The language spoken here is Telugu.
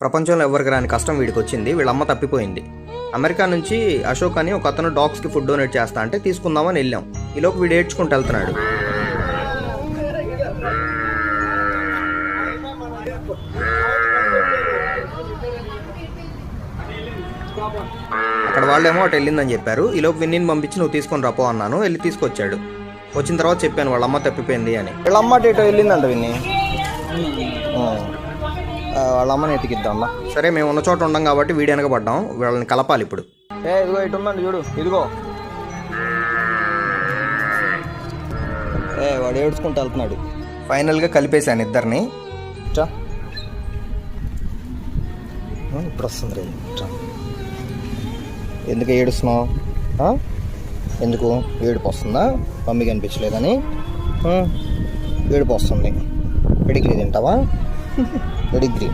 ప్రపంచంలో ఎవరికి రాని కష్టం వీడికి వచ్చింది. వీళ్ళ అమ్మ తప్పిపోయింది. అమెరికా నుంచి అశోక్ అని ఒక అతను డాగ్స్కి ఫుడ్ డొనేట్ చేస్తా అంటే తీసుకుందామని వెళ్ళాం. ఈలోపు వీడు ఏడ్చుకుంటూ వెళ్తున్నాడు. అక్కడ వాళ్ళేమో అటు వెళ్ళిందని చెప్పారు. ఈలోపు విన్నీని పంపించి నువ్వు తీసుకొని రాపో అన్నాను. వెళ్ళి తీసుకొచ్చాడు. వచ్చిన తర్వాత చెప్పాను వాళ్ళ అమ్మ తప్పిపోయింది అని. వీళ్ళ అమ్మ అటు ఇటు వెళ్ళిందంట విన్నీ. వాళ్ళ అమ్మని ఎతికిద్దాం. సరే మేము ఉన్న చోట ఉండం కాబట్టి వీడి వెనక పడ్డాం. వీళ్ళని కలపాలి ఇప్పుడు. ఇదిగో ఇటు ఉందండి చూడు, ఇదిగో. వాడు ఏడ్చుకుంటూ వెళ్తున్నాడు. ఫైనల్గా కలిపేశాను ఇద్దరిని. ఇప్పుడు వస్తుంది. ఎందుకు ఏడుస్తున్నావు? ఎందుకు ఏడుపు వస్తుందా? మమ్మీకి అనిపించలేదని ఏడుపు వస్తుంది. పెడిగ్రీ తింటావా? పెడిగ్రీ